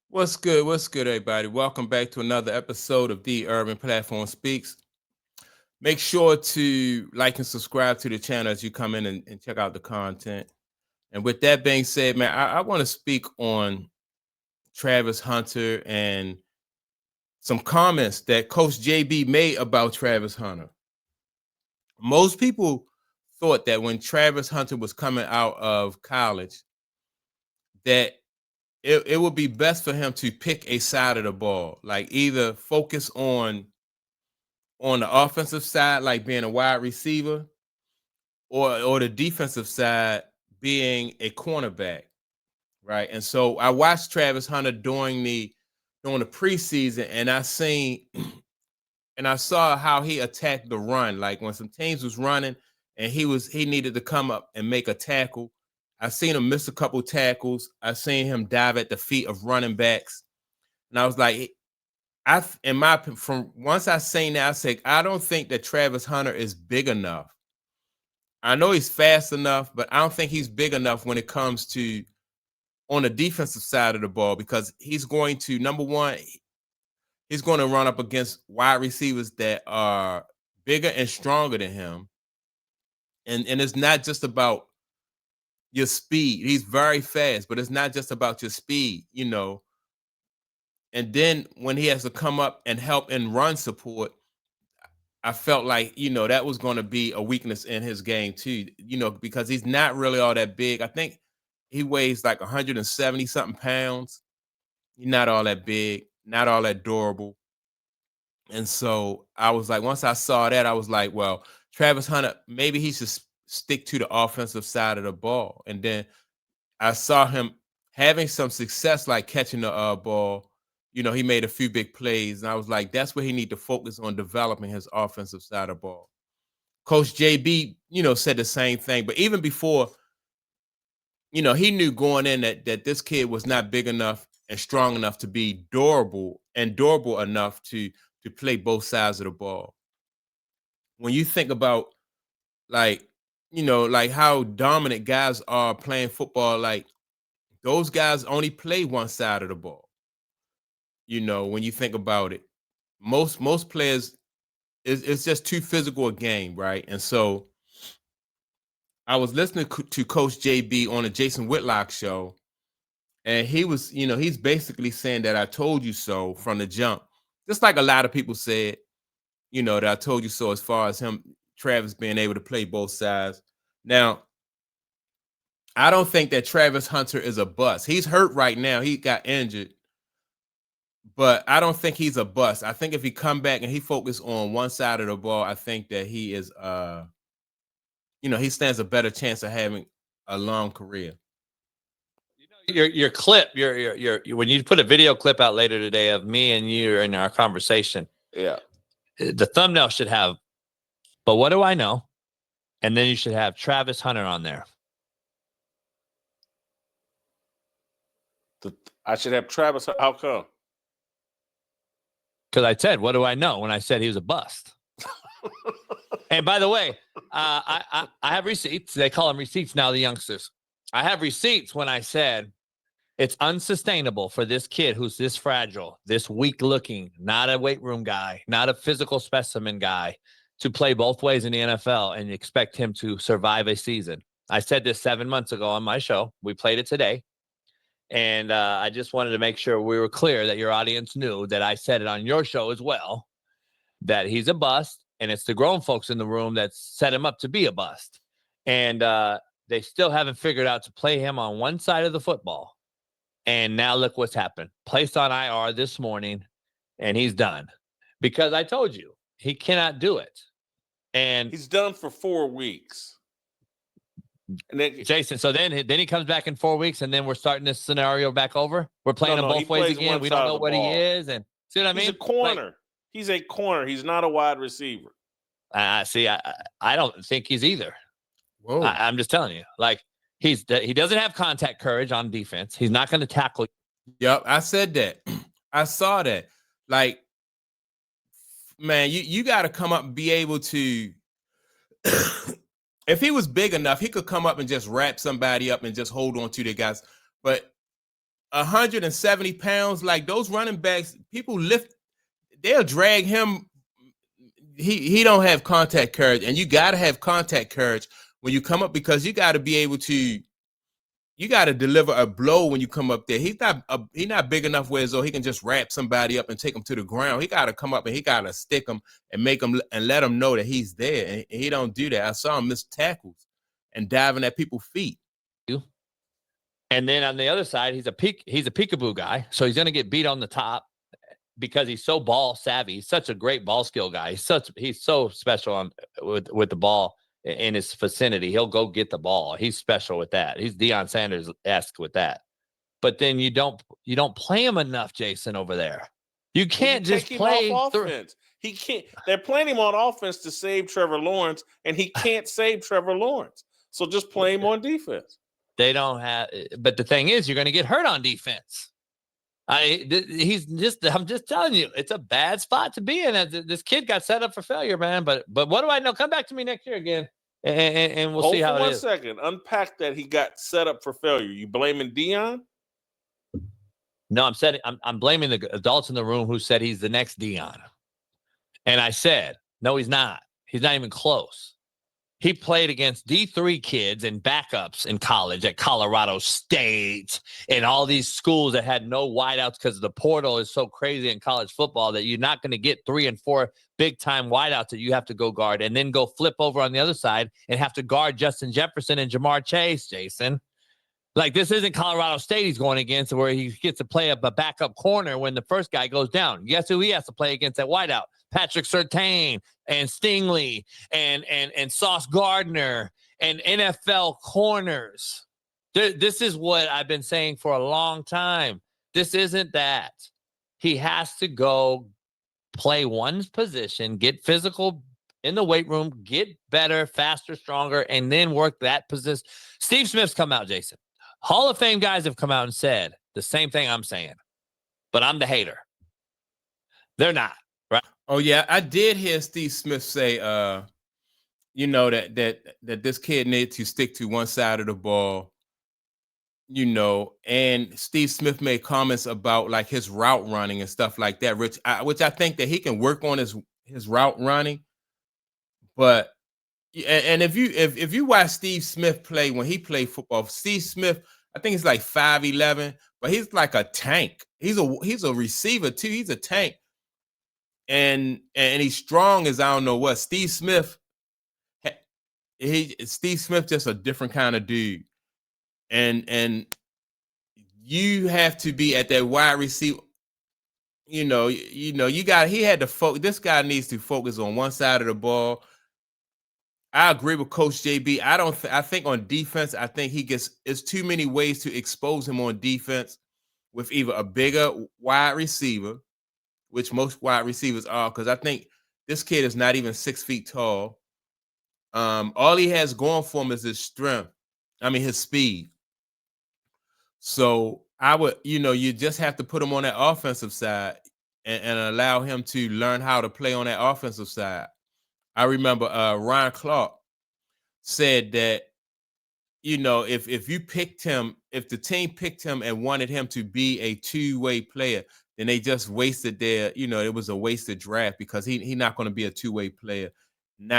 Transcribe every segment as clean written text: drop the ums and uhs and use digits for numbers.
What's good? What's good, everybody? Welcome back to another episode of The Urban Platform Speaks. Make sure to like and subscribe to the channel as you come in and check out the content. And with that being said, man, I want to speak on Travis Hunter and some comments that Coach JB made about Travis Hunter. Most people thought that when Travis Hunter was coming out of college, that it would be best for him to pick a side of the ball, like either focus on the offensive side, like being a wide receiver, or the defensive side being a cornerback, right? And so I watched Travis Hunter during the preseason, and I seen and I saw how he attacked the run. Like when some teams was running and he needed to come up and make a tackle. I seen him miss a couple tackles. I seen him dive at the feet of running backs, and I was like, from once I seen that, I said, I don't think that Travis Hunter is big enough. I know he's fast enough, but I don't think he's big enough when it comes to on the defensive side of the ball, because he's going to, number one, he's going to run up against wide receivers that are bigger and stronger than him. And it's not just about your speed. He's very fast, but it's not just about your speed. And then when he has to come up and help in run support, I felt like, that was going to be a weakness in his game too, because he's not really all that big. I think he weighs like 170 something pounds. He's not all that big, not all that durable. And so I was like, once I saw that, I was like, well, Travis Hunter, maybe he should stick to the offensive side of the ball. And then I saw him having some success, like catching the ball. He made a few big plays, and I was like, that's where he need to focus on developing his offensive side of the ball. Coach JB, said the same thing, but even before, he knew going in that this kid was not big enough and strong enough to be durable enough to play both sides of the ball. When you think about like, like how dominant guys are playing football, like those guys only play one side of the ball. When you think about it, most players, it's just too physical a game, right? And so I was listening to Coach JB on the Jason Whitlock show, and he was, he's basically saying that I told you so from the jump, just like a lot of people said, that I told you so as far as Travis being able to play both sides. Now, I don't think that Travis Hunter is a bust. He's hurt right now. He got injured. But I don't think he's a bust. I think if he come back and he focus on one side of the ball, I think that he is he stands a better chance of having a long career. Your clip, your when you put a video clip out later today of me and you in our conversation, yeah, the thumbnail should have, but what do I know? And then you should have Travis Hunter on there. I should have Travis. How come? Because I said, what do I know when I said he was a bust? And by the way, I have receipts. They call them receipts now, the youngsters. I have receipts when I said it's unsustainable for this kid who's this fragile, this weak looking, not a weight room guy, not a physical specimen guy, to play both ways in the NFL and expect him to survive a season. I said this 7 months ago on my show. We played it today. And I just wanted to make sure we were clear that your audience knew that I said it on your show as well, that he's a bust, and it's the grown folks in the room that set him up to be a bust. And they still haven't figured out to play him on one side of the football. And now look what's happened. Placed on IR this morning, and he's done. Because I told you, he cannot do it. And he's done for 4 weeks. And then, Jason, so then he comes back in 4 weeks, and then we're starting this scenario back over. We're playing him both ways again. We don't know what he is, and see what I mean? He's a corner. He's a corner. He's not a wide receiver. See, I don't think he's either. Whoa. I'm just telling you, like he doesn't have contact courage on defense. He's not going to tackle. Yep, I said that. I saw that. Like, man, you got to come up and be able to. If he was big enough, he could come up and just wrap somebody up and just hold on to the guys. But 170 pounds. Like those running backs, people lift, they'll drag him. He don't have contact courage, and you got to have contact courage when you come up, because you got to be able to. You got to deliver a blow when you come up there. He's not big enough where so he can just wrap somebody up and take them to the ground. He got to come up and he got to stick them and make them and let them know that he's there. And he don't do that. I saw him miss tackles and diving at people's feet. And then on the other side, he's a peekaboo guy, so he's going to get beat on the top because he's so ball savvy. He's such a great ball skill guy. He's so special with the ball in his vicinity. He'll go get the ball. He's special with that. He's Deion Sanders-esque with that. But then you don't play him enough, Jason, over there. You can't just play off offense. He can't. They're playing him on offense to save Trevor Lawrence, and he can't save Trevor Lawrence. So just play him on defense. They don't have. But the thing is, you're going to get hurt on defense. I'm just telling you, it's a bad spot to be in. This kid got set up for failure, man. But what do I know? Come back to me next year again, and we'll see how it is. 1 second. Unpack that. He got set up for failure. You blaming Deion? No, I'm blaming the adults in the room who said he's the next Deion. And I said, no, he's not. He's not even close. He played against D3 kids and backups in college at Colorado State and all these schools that had no wideouts because the portal is so crazy in college football that you're not going to get 3 and 4 big-time wideouts that you have to go guard and then go flip over on the other side and have to guard Justin Jefferson and Jamar Chase, Jason. Like, this isn't Colorado State he's going against where he gets to play up a backup corner when the first guy goes down. Guess who he has to play against at wideout? Patrick Surtain and Stingley and Sauce Gardner and NFL corners. This is what I've been saying for a long time. This isn't that. He has to go play one position, get physical in the weight room, get better, faster, stronger, and then work that position. Steve Smith's come out, Jason. Hall of Fame guys have come out and said the same thing I'm saying, but I'm the hater. They're not, right? Oh yeah, I did hear Steve Smith say, that this kid needs to stick to one side of the ball, and Steve Smith made comments about like his route running and stuff like that, which I think that he can work on his route running, but and if you watch Steve Smith play when he played football, Steve Smith, I think he's like 5'11", but he's like a tank. He's a receiver too. He's a tank. And he's strong as I don't know what. Steve Smith just a different kind of dude. And you have to be at that wide receiver. He had to focus. This guy needs to focus on one side of the ball. I agree with Coach JB. I think on defense, I think it's too many ways to expose him on defense with either a bigger wide receiver, which most wide receivers are, because I think this kid is not even 6 feet tall. All he has going for him is his strength. His speed. So I would, you just have to put him on that offensive side and allow him to learn how to play on that offensive side. I remember Ryan Clark said that, if you picked him, if the team picked him and wanted him to be a two-way player, then they just wasted it was a wasted draft, because he's not going to be a two-way player, and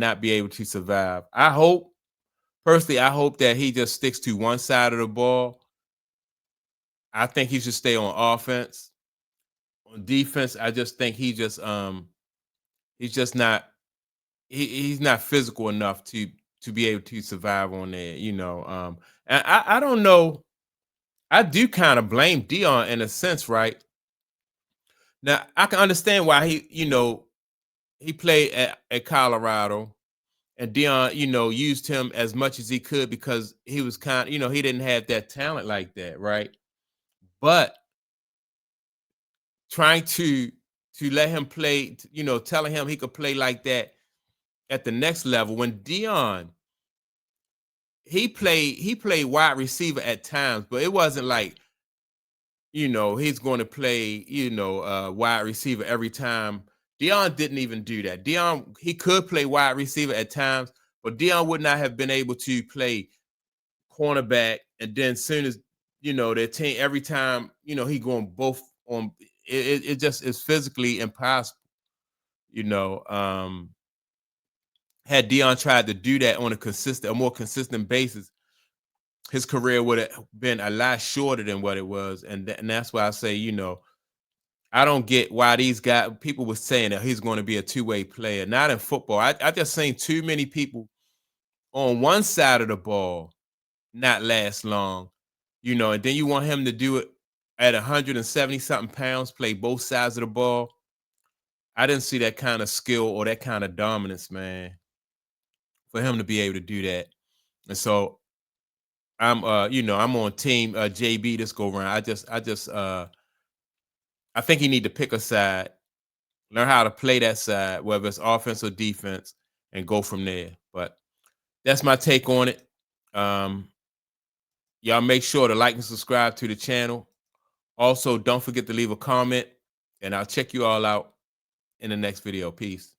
not be able to survive. I hope that he just sticks to one side of the ball. I think he should stay on offense. On defense, I just think he's not physical enough to be able to survive on there, and I don't know. I do kind of blame Deion in a sense, right? Now I can understand why he played at Colorado, and Deion, used him as much as he could because he was he didn't have that talent like that, right? But trying to let him play, telling him he could play like that at the next level, when Deion, he played wide receiver at times, but it wasn't like, he's going to play, wide receiver every time. Deion didn't even do that. Deion, he could play wide receiver at times, but Deion would not have been able to play cornerback, and then soon as their team, every time he going both on, it just is physically impossible. Had Deion tried to do that on a more consistent basis, his career would have been a lot shorter than what it was, and that's why I say, I don't get why these guys, people were saying that he's going to be a two-way player. Not in football. I just seen too many people on one side of the ball not last long, and then you want him to do it at 170 something pounds, play both sides of the ball. I didn't see that kind of skill or that kind of dominance, man, for him to be able to do that. And so I'm I'm on team JB this go around. I think he need to pick a side, learn how to play that side, whether it's offense or defense, and go from there. But that's my take on it. Y'all make sure to like and subscribe to the channel. Also, don't forget to leave a comment, and I'll check you all out in the next video. Peace.